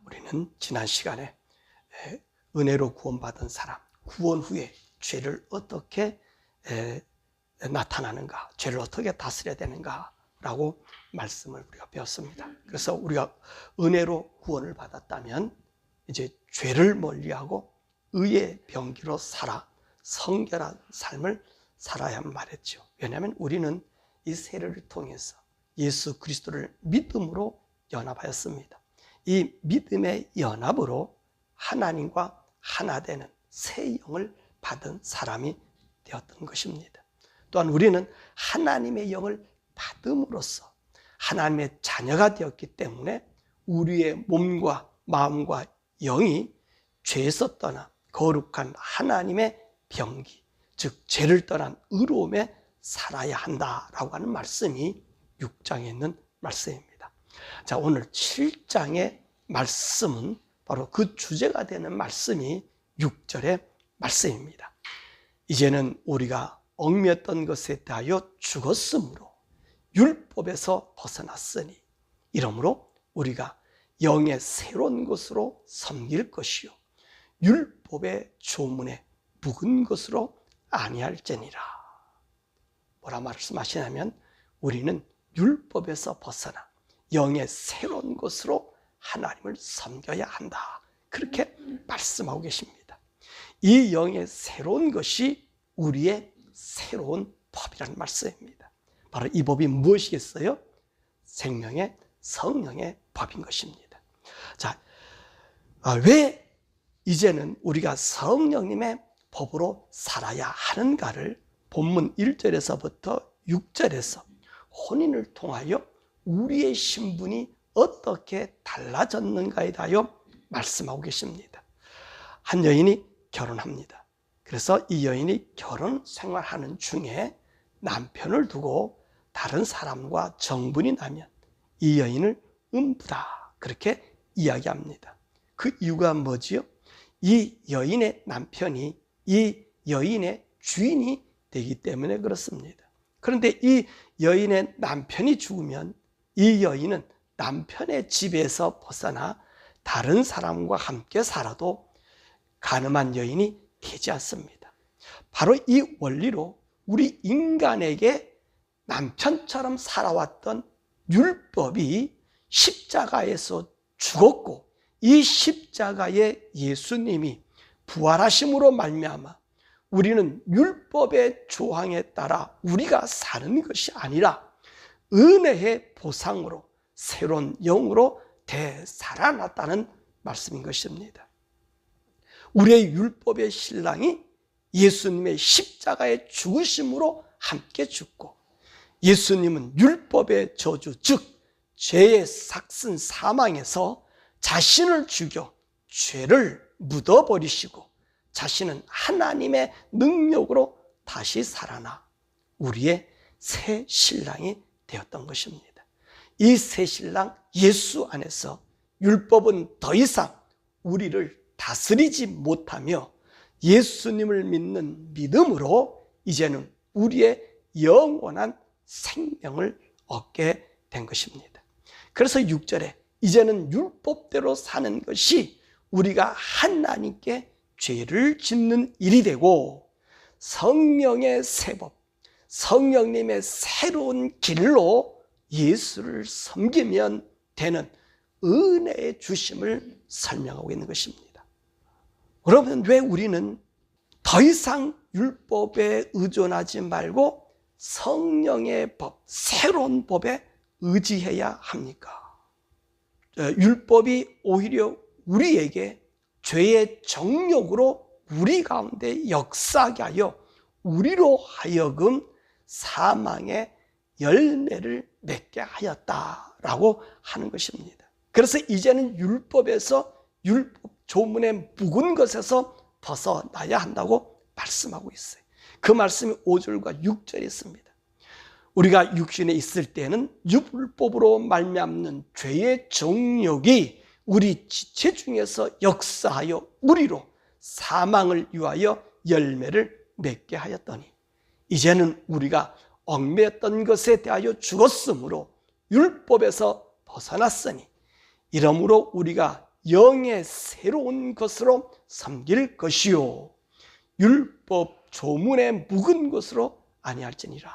우리는 지난 시간에 은혜로 구원받은 사람, 구원 후에 죄를 어떻게 나타나는가, 죄를 어떻게 다스려야 되는가라고 말씀을 우리가 배웠습니다. 그래서 우리가 은혜로 구원을 받았다면 이제 죄를 멀리하고 의의 병기로 살아 성결한 삶을 살아야만 말했죠. 왜냐하면 우리는 이 세례를 통해서 예수 그리스도를 믿음으로 연합하였습니다. 이 믿음의 연합으로 하나님과 하나 되는 새 영을 받은 사람이 되었던 것입니다. 또한 우리는 하나님의 영을 받음으로써 하나님의 자녀가 되었기 때문에 우리의 몸과 마음과 영이 죄에서 떠나 거룩한 하나님의 병기, 즉 죄를 떠난 의로움에 살아야 한다라고 하는 말씀이 6장에 있는 말씀입니다. 자, 오늘 7장의 말씀은 바로 그 주제가 되는 말씀이 6절의 말씀입니다. 이제는 우리가 얽매였던 것에 대하여 죽었으므로 율법에서 벗어났으니 이러므로 우리가 영의 새로운 것으로 섬길 것이요 율법의 조문에 묵은 것으로 아니할지니라. 뭐라 말씀하시냐면 우리는 율법에서 벗어나 영의 새로운 것으로 하나님을 섬겨야 한다, 그렇게 말씀하고 계십니다. 이 영의 새로운 것이 우리의 새로운 법이라는 말씀입니다. 바로 이 법이 무엇이겠어요? 생명의 성령의 법인 것입니다. 자, 왜 이제는 우리가 성령님의 법으로 살아야 하는가를 본문 1절에서부터 6절에서 혼인을 통하여 우리의 신분이 어떻게 달라졌는가에 대하여 말씀하고 계십니다. 한 여인이 결혼합니다. 그래서 이 여인이 결혼 생활하는 중에 남편을 두고 다른 사람과 정분이 나면 이 여인을 음부다, 그렇게 이야기합니다. 그 이유가 뭐지요? 이 여인의 남편이 이 여인의 주인이 되기 때문에 그렇습니다. 그런데 이 여인의 남편이 죽으면 이 여인은 남편의 집에서 벗어나 다른 사람과 함께 살아도 간음한 여인이 되지 않습니다. 바로 이 원리로 우리 인간에게 남편처럼 살아왔던 율법이 십자가에서 죽었고 이 십자가에 예수님이 부활하심으로 말미암아 우리는 율법의 조항에 따라 우리가 사는 것이 아니라 은혜의 보상으로 새로운 영으로 되살아났다는 말씀인 것입니다. 우리의 율법의 신랑이 예수님의 십자가의 죽으심으로 함께 죽고 예수님은 율법의 저주, 즉 죄의 삭슨 사망에서 자신을 죽여 죄를 묻어버리시고 자신은 하나님의 능력으로 다시 살아나 우리의 새 신랑이 되었던 것입니다. 이 새 신랑 예수 안에서 율법은 더 이상 우리를 다스리지 못하며 예수님을 믿는 믿음으로 이제는 우리의 영원한 생명을 얻게 된 것입니다. 그래서 6절에 이제는 율법대로 사는 것이 우리가 하나님께 죄를 짓는 일이 되고 성령의 새 법, 성령님의 새로운 길로 예수를 섬기면 되는 은혜의 주심을 설명하고 있는 것입니다. 그러면 왜 우리는 더 이상 율법에 의존하지 말고 성령의 법, 새로운 법에 의지해야 합니까? 율법이 오히려 우리에게 죄의 정욕으로 우리 가운데 역사하게 하여 우리로 하여금 사망의 열매를 맺게 하였다라고 하는 것입니다. 그래서 이제는 율법에서 율법 조문에 묵은 것에서 벗어나야 한다고 말씀하고 있어요. 그 말씀이 5절과 6절에 있습니다. 우리가 육신에 있을 때는 율법으로 말미암는 죄의 정욕이 우리 지체 중에서 역사하여 우리로 사망을 위하여 열매를 맺게 하였더니 이제는 우리가 얽매였던 것에 대하여 죽었으므로 율법에서 벗어났으니 이러므로 우리가 영의 새로운 것으로 섬길 것이요 율법 조문에 묵은 것으로 아니할지니라.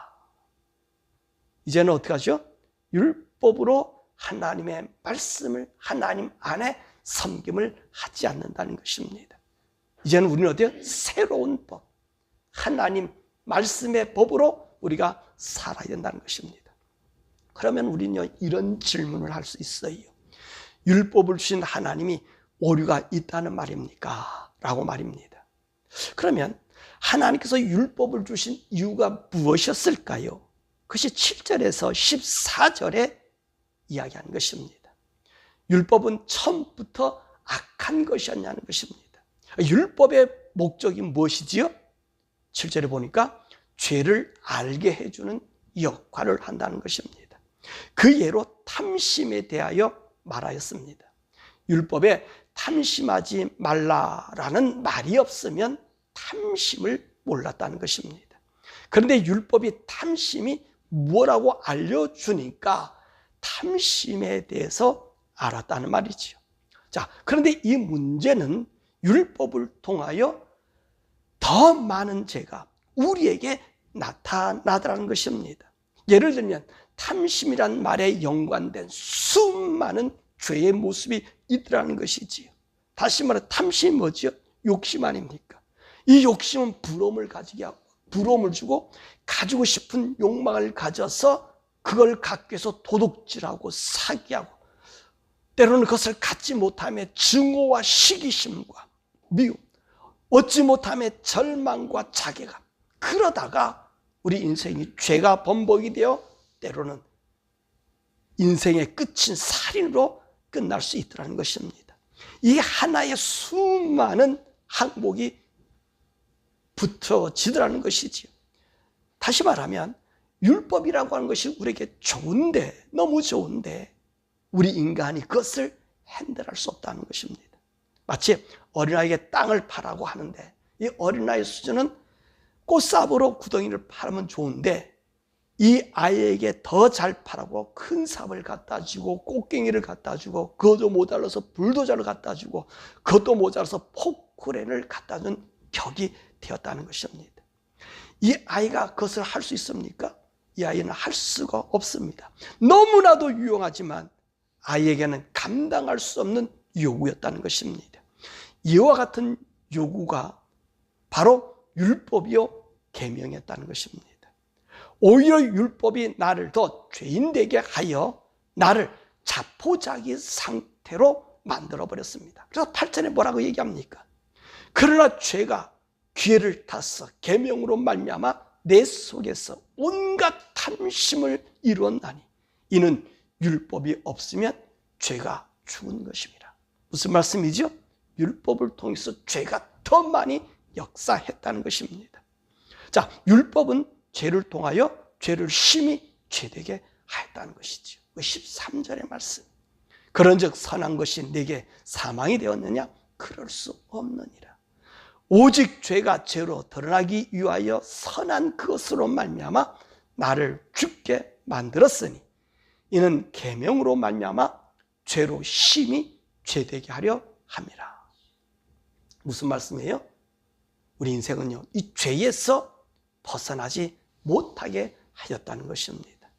이제는 어떻게 하죠? 율법으로 하나님의 말씀을 하나님 안에 섬김을 하지 않는다는 것입니다. 이제는 우리는 어때요? 새로운 법, 하나님 말씀의 법으로 우리가 살아야 된다는 것입니다. 그러면 우리는 이런 질문을 할 수 있어요. 율법을 주신 하나님이 오류가 있다는 말입니까? 라고 말입니다. 그러면 하나님께서 율법을 주신 이유가 무엇이었을까요? 그것이 7절에서 14절에 이야기하는 것입니다. 율법은 처음부터 악한 것이었냐는 것입니다. 율법의 목적이 무엇이지요? 7절에 보니까 죄를 알게 해주는 역할을 한다는 것입니다. 그 예로 탐심에 대하여 말하였습니다. 율법에 탐심하지 말라라는 말이 없으면 탐심을 몰랐다는 것입니다. 그런데 율법이 탐심이 뭐라고 알려주니까 탐심에 대해서 알았다는 말이지요. 자, 그런데 이 문제는 율법을 통하여 더 많은 죄가 우리에게 나타나더라는 것입니다. 예를 들면 탐심이란 말에 연관된 수많은 죄의 모습이 있더라는 것이지요. 다시 말해 탐심이 뭐지요? 욕심 아닙니까? 이 욕심은 부러움을 주고 가지고 싶은 욕망을 가져서 그걸 갖기 위해서 도둑질하고 사기하고 때로는 그것을 갖지 못함에 증오와 시기심과 미움, 얻지 못함에 절망과 자괴감, 그러다가 우리 인생이 죄가 번복이 되어 때로는 인생의 끝인 살인으로 끝날 수 있다는 것입니다. 이 하나의 수많은 항목이 붙어지더라는 것이지요. 다시 말하면 율법이라고 하는 것이 우리에게 좋은데, 너무 좋은데 우리 인간이 그것을 핸들할 수 없다는 것입니다. 마치 어린아이에게 땅을 파라고 하는데 이 어린아이 수준은 꽃삽으로 구덩이를 파면 좋은데 이 아이에게 더 잘 파라고 큰 삽을 갖다 주고 꽃갱이를 갖다 주고 그것도 모자라서 불도저를 갖다 주고 그것도 모자라서 포크레인을 갖다 준 격이 되었다는 것입니다. 이 아이가 그것을 할 수 있습니까? 이 아이는 할 수가 없습니다. 너무나도 유용하지만 아이에게는 감당할 수 없는 요구였다는 것입니다. 이와 같은 요구가 바로 율법이요 계명이었다는 것입니다. 오히려 율법이 나를 더 죄인되게 하여 나를 자포자기 상태로 만들어버렸습니다. 그래서 8절에 뭐라고 얘기합니까? 그러나 죄가 기회를 타서 계명으로 말미암아 내 속에서 온갖 탐심을 이루었나니 이는 율법이 없으면 죄가 죽은 것입니다. 무슨 말씀이죠? 율법을 통해서 죄가 더 많이 역사했다는 것입니다. 자, 율법은 죄를 통하여 죄를 심히 죄되게 하였다는 것이죠. 13절의 말씀. 그런즉 선한 것이 내게 사망이 되었느냐? 그럴 수 없느니라. 오직 죄가 죄로 드러나기 위하여 선한 그것으로 말미암아 나를 죽게 만들었으니 이는 계명으로 말미암아 죄로 심히 죄되게 하려 함이라. 무슨 말씀이에요? 우리 인생은요, 이 죄에서 벗어나지 못하게 하였다는 것입니다.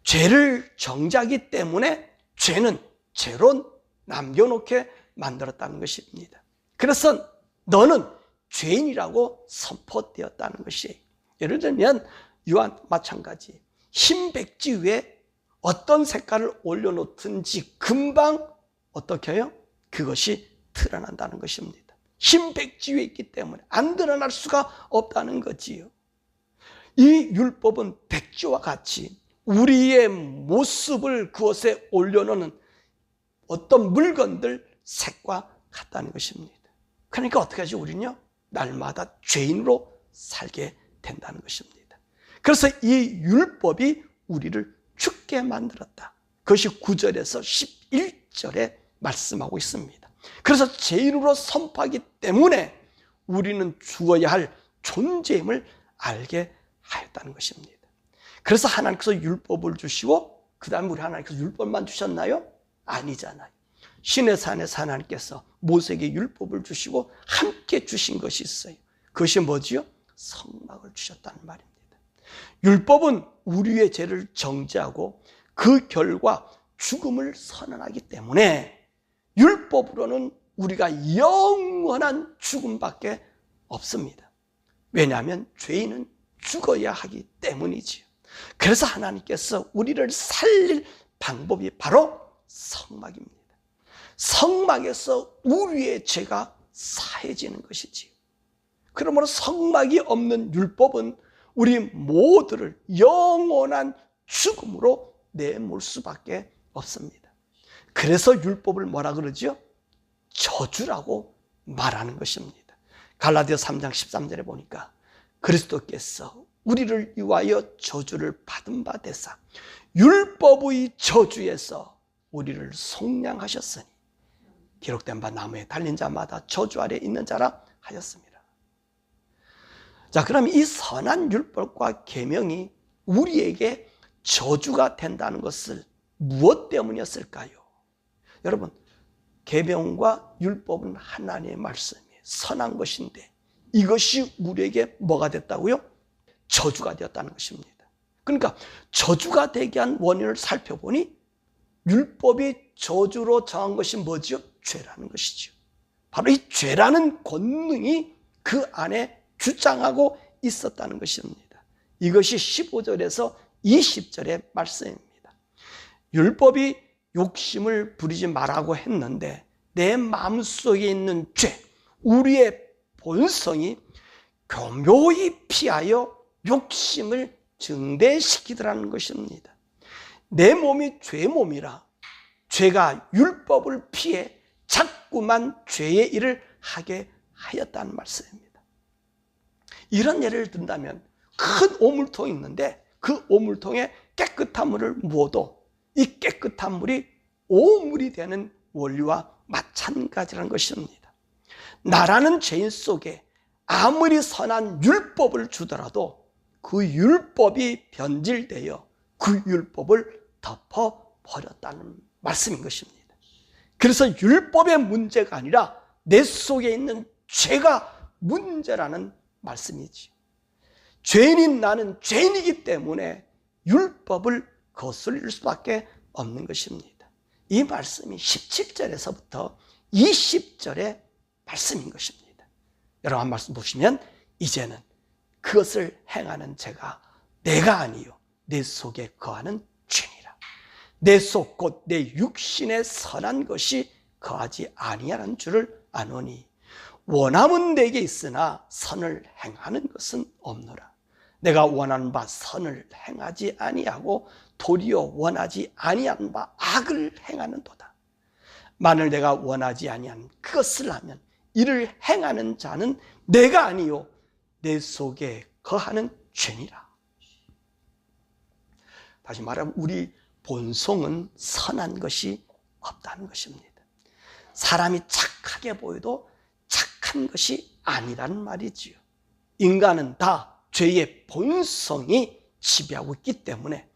죄를 정죄하기 때문에 죄는 죄로 남겨놓게 만들었다는 것입니다. 그래서 너는 죄인이라고 선포되었다는 것이에요. 예를 들면 이와 마찬가지 흰 백지 위에 어떤 색깔을 올려놓든지 금방 어떻게 해요? 그것이 드러난다는 것입니다. 흰 백지 위에 있기 때문에 안 드러날 수가 없다는 거지요. 이 율법은 백지와 같이 우리의 모습을 그것에 올려놓는 어떤 물건들 색과 같다는 것입니다. 그러니까 어떻게 하죠? 우리는요, 날마다 죄인으로 살게 된다는 것입니다. 그래서 이 율법이 우리를 죽게 만들었다. 그것이 9절에서 11절에 말씀하고 있습니다. 그래서 죄인으로 선포하기 때문에 우리는 죽어야 할 존재임을 알게 하였다는 것입니다. 그래서 하나님께서 율법을 주시고 그 다음에 우리 하나님께서 율법만 주셨나요? 아니잖아요. 시내 산에서 하나님께서 모세에게 율법을 주시고 함께 주신 것이 있어요. 그것이 뭐지요? 성막을 주셨다는 말입니다. 율법은 우리의 죄를 정죄하고 그 결과 죽음을 선언하기 때문에 율법으로는 우리가 영원한 죽음밖에 없습니다. 왜냐하면 죄인은 죽어야 하기 때문이지요. 그래서 하나님께서 우리를 살릴 방법이 바로 성막입니다. 성막에서 우리의 죄가 사해지는 것이지요. 그러므로 성막이 없는 율법은 우리 모두를 영원한 죽음으로 내몰 수밖에 없습니다. 그래서 율법을 뭐라 그러죠? 저주라고 말하는 것입니다. 갈라디아 3장 13절에 보니까 그리스도께서 우리를 위하여 저주를 받은 바 되사 율법의 저주에서 우리를 속량하셨으니 기록된 바 나무에 달린 자마다 저주 아래 있는 자라 하였습니다. 자, 그럼 이 선한 율법과 계명이 우리에게 저주가 된다는 것을 무엇 때문이었을까요? 여러분, 계명과 율법은 하나님의 말씀이에요. 선한 것인데 이것이 우리에게 뭐가 됐다고요? 저주가 되었다는 것입니다. 그러니까 저주가 되게 한 원인을 살펴보니 율법이 저주로 정한 것이 뭐죠? 죄라는 것이죠. 바로 이 죄라는 권능이 그 안에 주장하고 있었다는 것입니다. 이것이 15절에서 20절의 말씀입니다. 율법이 욕심을 부리지 말라고 했는데 내 마음속에 있는 죄, 우리의 본성이 교묘히 피하여 욕심을 증대시키더라는 것입니다. 내 몸이 죄 몸이라 죄가 율법을 피해 자꾸만 죄의 일을 하게 하였다는 말씀입니다. 이런 예를 든다면 큰 오물통이 있는데 그 오물통에 깨끗한 물을 부어도 이 깨끗한 물이 오물이 되는 원리와 마찬가지라는 것입니다. 나라는 죄인 속에 아무리 선한 율법을 주더라도 그 율법이 변질되어 그 율법을 덮어버렸다는 말씀인 것입니다. 그래서 율법의 문제가 아니라 내 속에 있는 죄가 문제라는 말씀이지. 죄인인 나는 죄인이기 때문에 율법을 거슬릴 수밖에 없는 것입니다. 이 말씀이 17절에서부터 20절의 말씀인 것입니다. 여러분 말씀 보시면 이제는 그것을 행하는 자가 내가 아니요 내 속에 거하는 죄니라. 내 속 곧 내 육신에 선한 것이 거하지 아니하는 줄을 아노니 원함은 내게 있으나 선을 행하는 것은 없노라. 내가 원하는 바 선을 행하지 아니하고 도리어 원하지 아니하는 바 악을 행하는도다. 만일 내가 원하지 아니한 그것을 하면 이를 행하는 자는 내가 아니요 내 속에 거하는 죄니라. 다시 말하면 우리 본성은 선한 것이 없다는 것입니다. 사람이 착하게 보여도 착한 것이 아니라는 말이지요. 인간은 다 죄의 본성이 지배하고 있기 때문에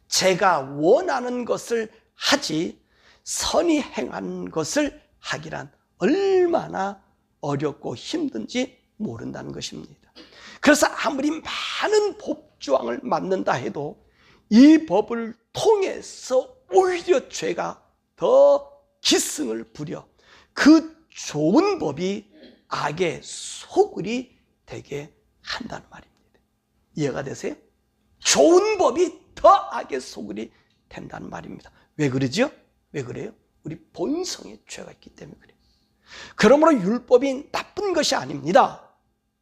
제가 원하는 것을 하지 선이 행한 것을 하기란 얼마나 어렵고 힘든지 모른다는 것입니다. 그래서 아무리 많은 법조항을 만든다 해도 이 법을 통해서 오히려 죄가 더 기승을 부려 그 좋은 법이 악의 소굴이 되게 한다는 말입니다. 이해가 되세요? 좋은 법이 더 악의 소굴이 된다는 말입니다. 왜 그러죠? 왜 그래요? 우리 본성에 죄가 있기 때문에 그래요. 그러므로 율법이 나쁜 것이 아닙니다.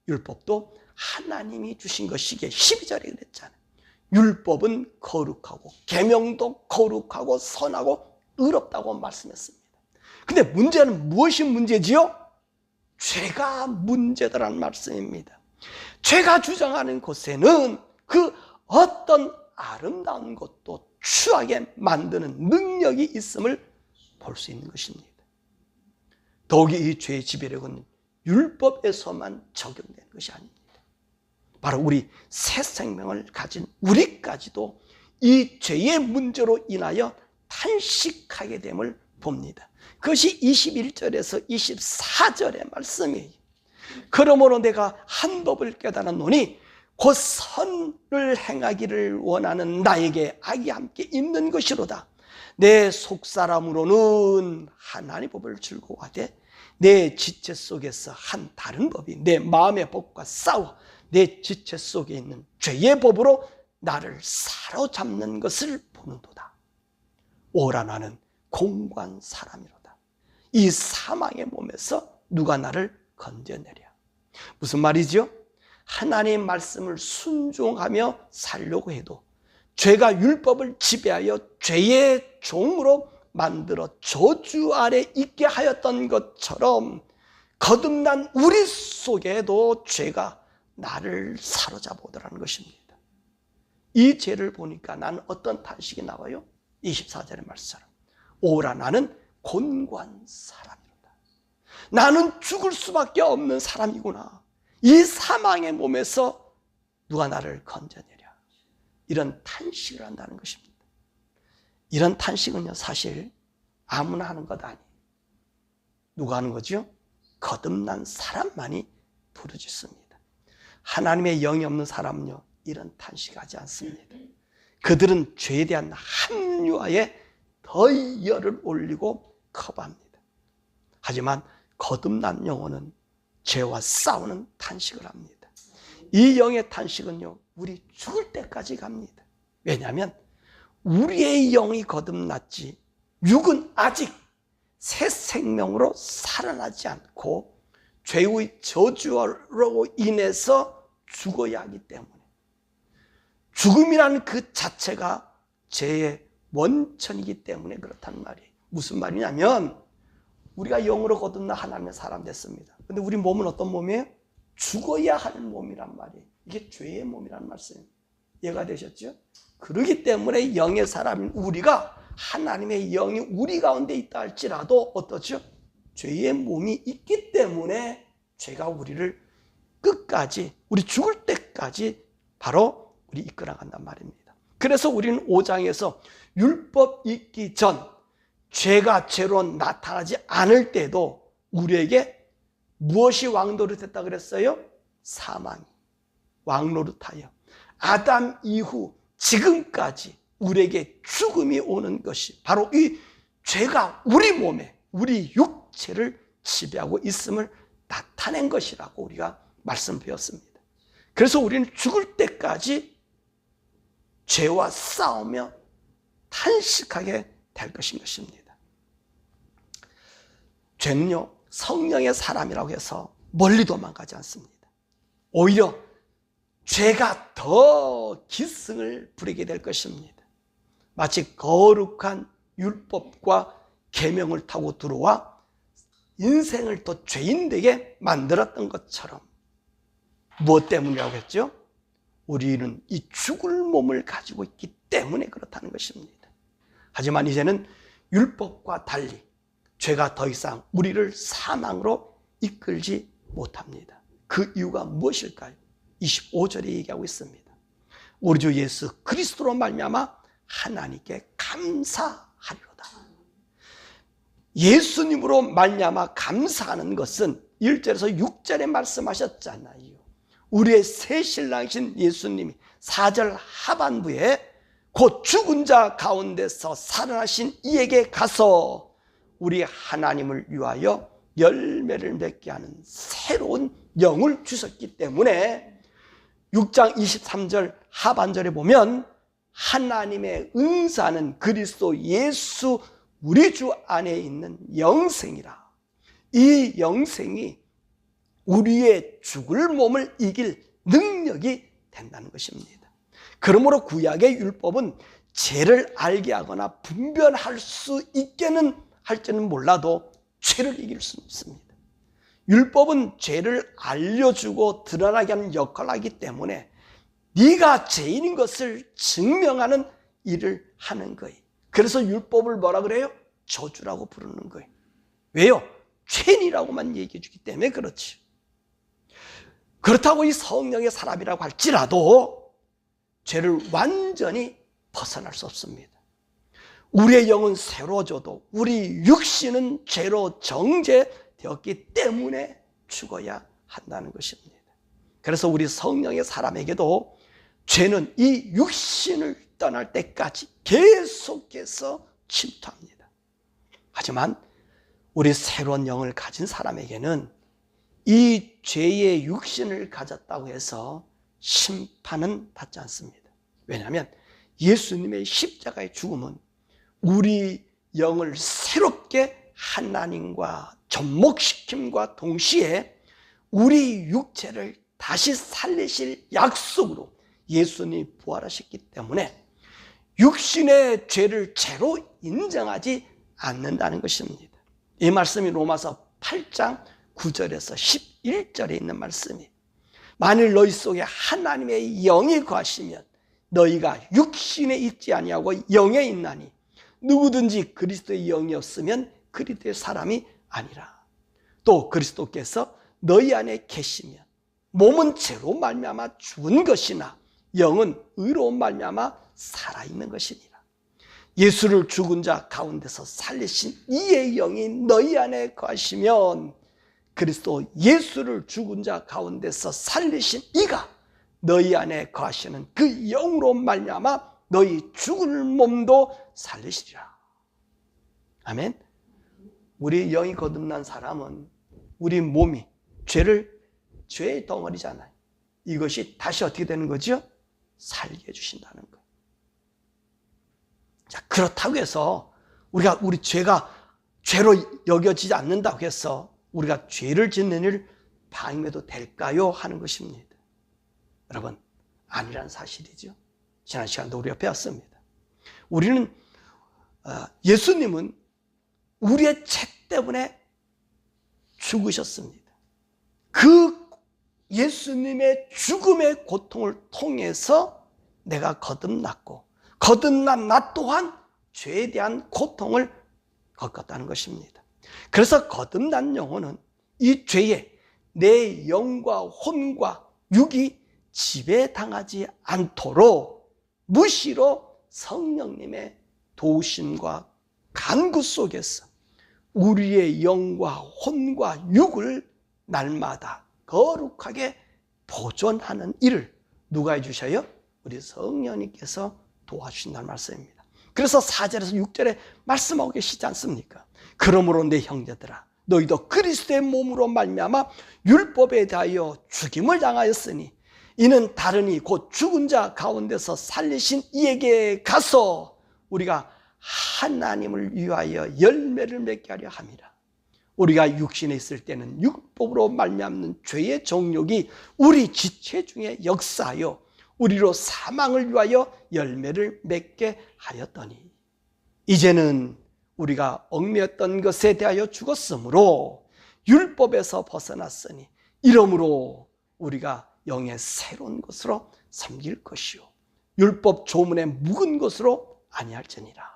율법도 하나님이 주신 것이기에 12절에 그랬잖아요. 율법은 거룩하고 계명도 거룩하고 선하고 의롭다고 말씀했습니다. 근데 문제는 무엇이 문제지요? 죄가 문제다라는 말씀입니다. 죄가 주장하는 곳에는 그 어떤 아름다운 것도 추하게 만드는 능력이 있음을 볼 수 있는 것입니다. 더욱이 이 죄의 지배력은 율법에서만 적용되는 것이 아닙니다. 바로 우리 새 생명을 가진 우리까지도 이 죄의 문제로 인하여 탄식하게 됨을 봅니다. 그것이 21절에서 24절의 말씀이에요. 그러므로 내가 한 법을 깨달았노니 곧 선을 행하기를 원하는 나에게 악이 함께 있는 것이로다. 내 속사람으로는 하나님의 법을 즐거워하되 내 지체 속에서 한 다른 법이 내 마음의 법과 싸워 내 지체 속에 있는 죄의 법으로 나를 사로잡는 것을 보는도다. 오라 나는 공고한 사람이로다. 이 사망의 몸에서 누가 나를 건져내랴. 무슨 말이죠? 하나님의 말씀을 순종하며 살려고 해도 죄가 율법을 지배하여 죄의 종으로 만들어 저주 아래 있게 하였던 것처럼 거듭난 우리 속에도 죄가 나를 사로잡아 오더라는 것입니다. 이 죄를 보니까 나는 어떤 탄식이 나와요? 24절의 말씀처럼 오라 나는 곤고한 사람이로다. 나는 죽을 수밖에 없는 사람이구나. 이 사망의 몸에서 누가 나를 건져내랴. 이런 탄식을 한다는 것입니다. 이런 탄식은요, 사실 아무나 하는 것 아니에요. 누가 하는 거죠? 거듭난 사람만이 부르짖습니다. 하나님의 영이 없는 사람은요, 이런 탄식하지 않습니다. 그들은 죄에 대한 합리화에 더 열을 올리고 커버합니다. 하지만 거듭난 영혼은 죄와 싸우는 탄식을 합니다. 이 영의 탄식은요, 우리 죽을 때까지 갑니다. 왜냐하면 우리의 영이 거듭났지 육은 아직 새 생명으로 살아나지 않고 죄의 저주로 인해서 죽어야 하기 때문에, 죽음이라는 그 자체가 죄의 원천이기 때문에 그렇단 말이에요. 무슨 말이냐면 우리가 영으로 거듭나 하나님의 사람 됐습니다. 근데 우리 몸은 어떤 몸이에요? 죽어야 하는 몸이란 말이에요. 이게 죄의 몸이란 말씀이에요. 이해가 되셨죠? 그렇기 때문에 영의 사람인 우리가, 하나님의 영이 우리 가운데 있다 할지라도 어떻죠? 죄의 몸이 있기 때문에 죄가 우리를 끝까지, 우리 죽을 때까지 바로 우리 이끌어간단 말입니다. 그래서 우리는 5장에서 율법 있기 전 죄가 죄로 나타나지 않을 때도 우리에게 무엇이 왕노릇했다 그랬어요? 사망이 왕노릇하여 아담 이후 지금까지 우리에게 죽음이 오는 것이 바로 이 죄가 우리 몸에, 우리 육체를 지배하고 있음을 나타낸 것이라고 우리가 말씀 배웠습니다. 그래서 우리는 죽을 때까지 죄와 싸우며 탄식하게 될 것입니다. 죄는요, 성령의 사람이라고 해서 멀리 도망가지 않습니다. 오히려 죄가 더 기승을 부리게 될 것입니다. 마치 거룩한 율법과 계명을 타고 들어와 인생을 더 죄인되게 만들었던 것처럼. 무엇 때문이라고 했죠? 우리는 이 죽을 몸을 가지고 있기 때문에 그렇다는 것입니다. 하지만 이제는 율법과 달리 죄가 더 이상 우리를 사망으로 이끌지 못합니다. 그 이유가 무엇일까요? 25절에 얘기하고 있습니다. 우리 주 예수 그리스도로 말미암아 하나님께 감사하리로다. 예수님으로 말미암아 감사하는 것은 1절에서 6절에 말씀하셨잖아요. 우리의 새 신랑이신 예수님이 4절 하반부에 곧 죽은 자 가운데서 살아나신 이에게 가서 우리 하나님을 위하여 열매를 맺게 하는 새로운 영을 주셨기 때문에 6장 23절 하반절에 보면 하나님의 은사는 그리스도 예수 우리 주 안에 있는 영생이라. 이 영생이 우리의 죽을 몸을 이길 능력이 된다는 것입니다. 그러므로 구약의 율법은 죄를 알게 하거나 분별할 수 있게는 할지는 몰라도 죄를 이길 수는 없습니다. 율법은 죄를 알려주고 드러나게 하는 역할을 하기 때문에 네가 죄인인 것을 증명하는 일을 하는 거예요. 그래서 율법을 뭐라 그래요? 저주라고 부르는 거예요. 왜요? 죄인이라고만 얘기해 주기 때문에 그렇지. 그렇다고 이 성령의 사람이라고 할지라도 죄를 완전히 벗어날 수 없습니다. 우리의 영은 새로워져도 우리 육신은 죄로 정죄되었기 때문에 죽어야 한다는 것입니다. 그래서 우리 성령의 사람에게도 죄는 이 육신을 떠날 때까지 계속해서 침투합니다. 하지만 우리 새로운 영을 가진 사람에게는 이 죄의 육신을 가졌다고 해서 심판은 받지 않습니다. 왜냐하면 예수님의 십자가의 죽음은 우리 영을 새롭게 하나님과 접목시킴과 동시에 우리 육체를 다시 살리실 약속으로 예수님이 부활하셨기 때문에 육신의 죄를 죄로 인정하지 않는다는 것입니다. 이 말씀이 로마서 8장 9절에서 11절에 있는 말씀이에요. 만일 너희 속에 하나님의 영이 거하시면 너희가 육신에 있지 아니하고 영에 있나니 누구든지 그리스도의 영이 없으면 그리스도의 사람이 아니라. 또 그리스도께서 너희 안에 계시면 몸은 죄로 말미암아 죽은 것이나 영은 의로 말미암아 살아있는 것이니라. 예수를 죽은 자 가운데서 살리신 이의 영이 너희 안에 거하시면 그리스도 예수를 죽은 자 가운데서 살리신 이가 너희 안에 거하시는 그 영으로 말미암아 너희 죽은 몸도 살리시리라. 아멘. 우리 영이 거듭난 사람은 우리 몸이 죄의 덩어리잖아요. 이것이 다시 어떻게 되는 거죠? 살게 해주신다는 거예요. 자, 그렇다고 해서 우리 죄가 죄로 여겨지지 않는다고 해서 우리가 죄를 짓는 일 방임해도 될까요? 하는 것입니다. 여러분, 아니란 사실이죠. 지난 시간도 우리가 배웠습니다. 우리는 예수님은 우리의 죄 때문에 죽으셨습니다. 그 예수님의 죽음의 고통을 통해서 내가 거듭났고 거듭난 나 또한 죄에 대한 고통을 겪었다는 것입니다. 그래서 거듭난 영혼은 이 죄에 내 영과 혼과 육이 지배당하지 않도록 무시로 성령님의 도우심과 간구 속에서 우리의 영과 혼과 육을 날마다 거룩하게 보존하는 일을 누가 해주셔요? 우리 성령님께서 도와주신다는 말씀입니다. 그래서 4절에서 6절에 말씀하고 계시지 않습니까? 그러므로 내 형제들아 너희도 그리스도의 몸으로 말미암아 율법에 대하여 죽임을 당하였으니 이는 다른 이 곧 죽은 자 가운데서 살리신 이에게 가서 우리가 하나님을 위하여 열매를 맺게 하려 함이라. 우리가 육신에 있을 때는 율법으로 말미암는 죄의 정욕이 우리 지체 중에 역사하여 우리로 사망을 위하여 열매를 맺게 하였더니 이제는 우리가 얽매였던 것에 대하여 죽었으므로 율법에서 벗어났으니 이러므로 우리가 영의 새로운 것으로 섬길 것이요 율법 조문의 묵은 것으로 아니할지니라.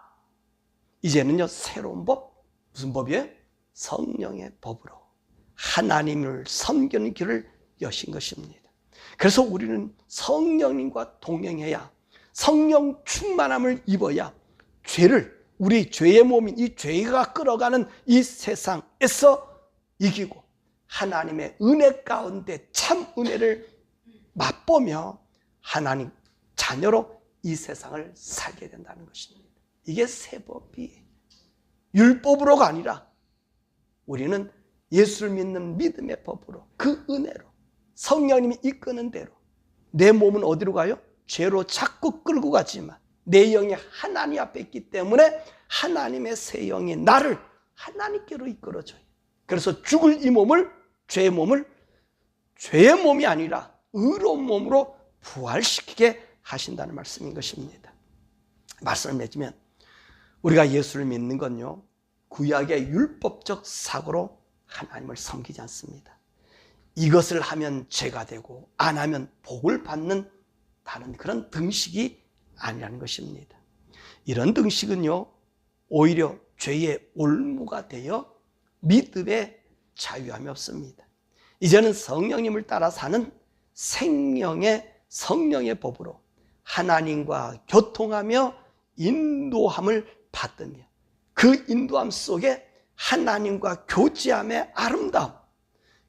이제는요 새로운 법, 무슨 법이에요? 성령의 법으로 하나님을 섬기는 길을 여신 것입니다. 그래서 우리는 성령님과 동행해야 성령 충만함을 입어야 죄를 우리 죄의 몸인 이 죄가 끌어가는 이 세상에서 이기고 하나님의 은혜 가운데 참 은혜를 맛보며 하나님 자녀로 이 세상을 살게 된다는 것입니다. 이게 새 법이 율법으로가 아니라 우리는 예수를 믿는 믿음의 법으로 그 은혜로 성령님이 이끄는 대로 내 몸은 어디로 가요? 죄로 자꾸 끌고 가지만 내 영이 하나님 앞에 있기 때문에 하나님의 새 영이 나를 하나님께로 이끌어줘요. 그래서 죽을 이 몸을 죄의 몸이 아니라 의로운 몸으로 부활시키게 하신다는 말씀인 것입니다. 말씀을 맺으면 우리가 예수를 믿는 건요 구약의 율법적 사고로 하나님을 섬기지 않습니다. 이것을 하면 죄가 되고 안 하면 복을 받는 다른 그런 등식이 아니라는 것입니다. 이런 등식은요 오히려 죄의 올무가 되어 믿음의 자유함이 없습니다. 이제는 성령님을 따라 사는 성령의 법으로 하나님과 교통하며 인도함을 받으며 그 인도함 속에 하나님과 교제함의 아름다움,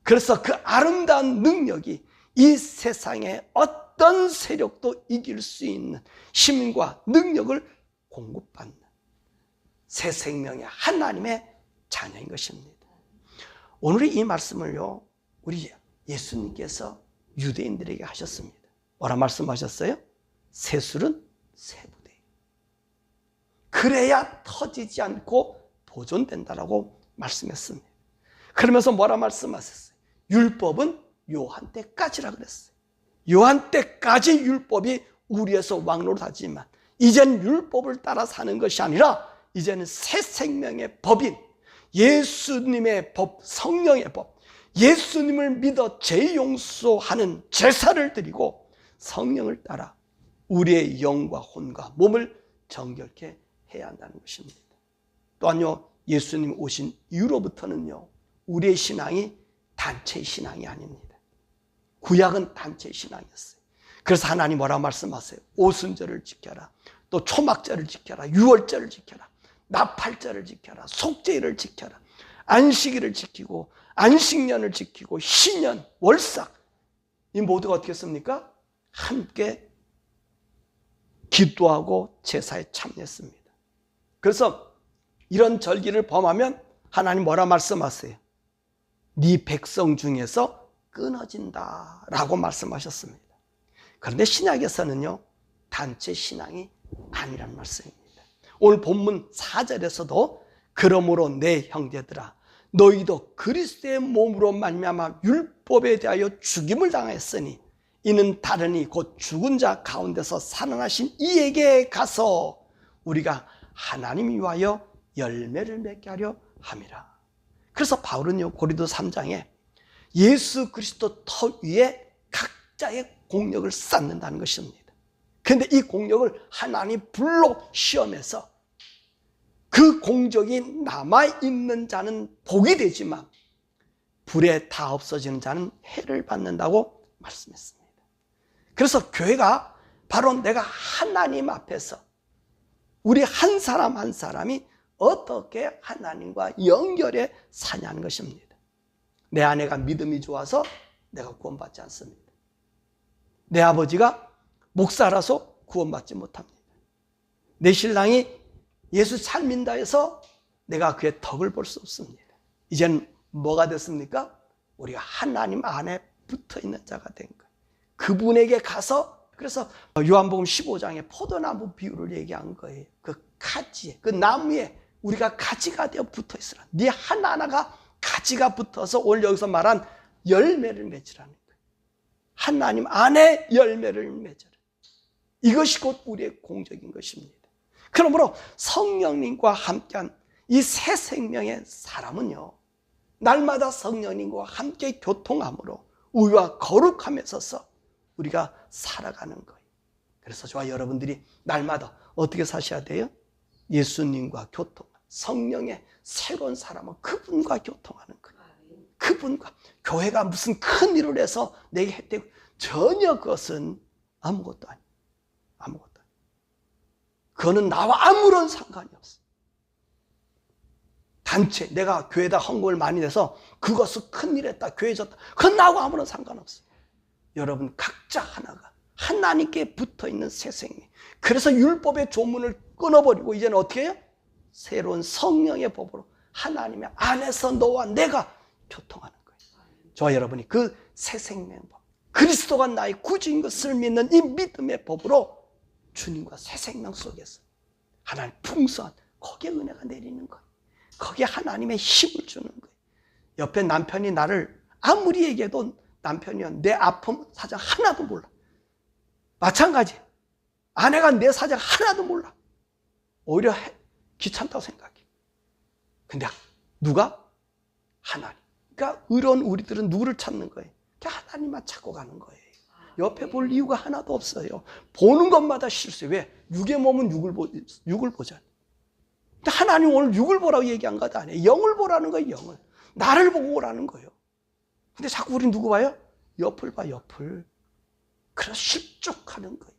그래서 그 아름다운 능력이 이 세상의 어떤 세력도 이길 수 있는 힘과 능력을 공급받는 새 생명의 하나님의 자녀인 것입니다. 오늘 이 말씀을요, 우리 예수님께서 유대인들에게 하셨습니다. 뭐라 말씀하셨어요? 세술은 세부대. 그래야 터지지 않고 보존된다라고 말씀했습니다. 그러면서 뭐라 말씀하셨어요? 율법은 요한 때까지라 그랬어요. 요한 때까지 율법이 우리에서 왕노릇하지만 이젠 율법을 따라 사는 것이 아니라 이제는 새 생명의 법인 예수님의 법, 성령의 법, 예수님을 믿어 죄 용서하는 제사를 드리고 성령을 따라 우리의 영과 혼과 몸을 정결케 해야 한다는 것입니다. 또한요, 예수님 오신 이후로부터는요, 우리의 신앙이 단체 신앙이 아닙니다. 구약은 단체 신앙이었어요. 그래서 하나님 뭐라고 말씀하세요? 오순절을 지켜라, 또 초막절을 지켜라, 유월절을 지켜라, 나팔절을 지켜라, 속죄일을 지켜라, 안식일을 지키고 안식년을 지키고 신년, 월삭, 이 모두가 어떻게 했습니까? 함께 기도하고 제사에 참여했습니다. 그래서 이런 절기를 범하면 하나님 뭐라 말씀하세요? 네 백성 중에서 끊어진다 라고 말씀하셨습니다. 그런데 신약에서는요, 단체 신앙이 아니란 말씀입니다. 오늘 본문 4절에서도 그러므로 내 형제들아 너희도 그리스도의 몸으로 말미암아 율법에 대하여 죽임을 당하였으니 이는 다른 이 곧 죽은 자 가운데서 살아나신 이에게 가서 우리가 하나님 위하여 열매를 맺게 하려 함이라. 그래서 바울은요, 고린도 3장에 예수 그리스도 터 위에 각자의 공력을 쌓는다는 것입니다. 그런데 이 공력을 하나님 불로 시험해서 그 공적이 남아있는 자는 복이 되지만 불에 다 없어지는 자는 해를 받는다고 말씀했습니다. 그래서 교회가 바로 내가 하나님 앞에서 우리 한 사람 한 사람이 어떻게 하나님과 연결해 사냐는 것입니다. 내 아내가 믿음이 좋아서 내가 구원받지 않습니다. 내 아버지가 목사라서 구원받지 못합니다. 내 신랑이 예수 잘 믿는다 해서 내가 그의 덕을 볼 수 없습니다. 이제는 뭐가 됐습니까? 우리가 하나님 안에 붙어있는 자가 된 거예요. 그분에게 가서, 그래서 요한복음 15장에 포도나무 비유를 얘기한 거예요. 그 가지에, 그 나무에 우리가 가지가 되어 붙어있으라. 네 하나하나가 가지가 붙어서 오늘 여기서 말한 열매를 맺으라는 거예요. 하나님 안에 열매를 맺으라. 이것이 곧 우리의 공적인 것입니다. 그러므로 성령님과 함께한 이 새 생명의 사람은요, 날마다 성령님과 함께 교통함으로 의와 거룩함에 있어서 우리가 살아가는 거예요. 그래서 저와 여러분들이 날마다 어떻게 사셔야 돼요? 예수님과 교통, 성령의 새로운 사람은 그분과 교통하는 거예요. 그분과. 교회가 무슨 큰 일을 해서 내게 혜택, 전혀 그것은 아무것도 아니에요. 아무것도 아니에요. 그거는 나와 아무런 상관이 없어. 단체, 내가 교회에다 헌금을 많이 내서 그것은 큰일 했다, 교회 졌다, 그건 나하고 아무런 상관없어. 여러분 각자 하나가 하나님께 붙어있는 새 생명. 그래서 율법의 조문을 끊어버리고 이제는 어떻게 해요? 새로운 성령의 법으로 하나님의 안에서 너와 내가 교통하는 거예요. 저와 여러분이 그 새 생명의 법, 그리스도가 나의 구주인 것을 믿는 이 믿음의 법으로 주님과 새 생명 속에서 하나님 풍성한 거기에 은혜가 내리는 거예요. 거기에 하나님의 힘을 주는 거예요. 옆에 남편이 나를 아무리 얘기해도 남편이요, 내 아픔 사정 하나도 몰라. 마찬가지, 아내가 내 사정 하나도 몰라. 오히려 귀찮다고 생각해. 근데 누가? 하나님. 그러니까 의로운 우리들은 누구를 찾는 거예요? 그냥 하나님만 찾고 가는 거예요. 옆에 볼 이유가 하나도 없어요. 보는 것마다 실수해요. 왜? 육의 몸은 육을 보잖아요. 근데 하나님 오늘 육을 보라고 얘기한 것 아니에요. 영을 보라는 거예요. 영을. 나를 보고 오라는 거예요. 근데 자꾸 우리 누구 봐요? 옆을 봐, 옆을. 그래서 실족하는 거예요.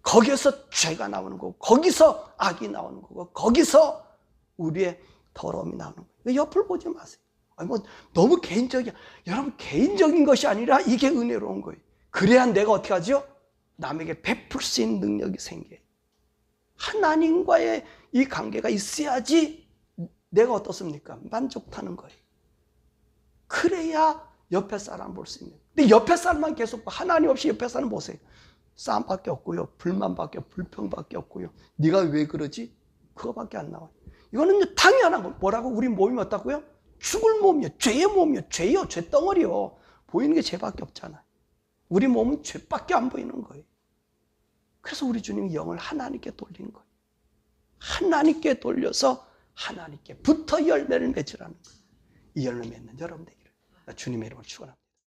거기에서 죄가 나오는 거고, 거기서 악이 나오는 거고, 거기서 우리의 더러움이 나오는 거예요. 옆을 보지 마세요. 아니 뭐 너무 개인적이야. 여러분, 개인적인 것이 아니라 이게 은혜로운 거예요. 그래야 내가 어떻게 하죠? 남에게 베풀 수 있는 능력이 생겨요. 하나님과의 이 관계가 있어야지 내가 어떻습니까? 만족하는 거예요. 그래야 옆에 사람 볼 수 있는. 근데 옆에 사람만 계속 하나님 없이 옆에 사람 보세요. 싸움밖에 없고요, 불만밖에, 불평밖에 없고요. 네가 왜 그러지? 그거밖에 안 나와요. 이거는 당연한 거. 뭐라고? 우리 몸이 어떻고요? 죽을 몸이요, 죄의 몸이요, 죄요, 죄덩어리요. 보이는 게 죄밖에 없잖아요. 우리 몸은 죄밖에 안 보이는 거예요. 그래서 우리 주님이 영을 하나님께 돌린 거예요. 하나님께 돌려서 하나님께 붙어 열매를 맺으라는 거예요. 이 열매 맺는 여러분 되기를 주님의 이름으로 축원합니다.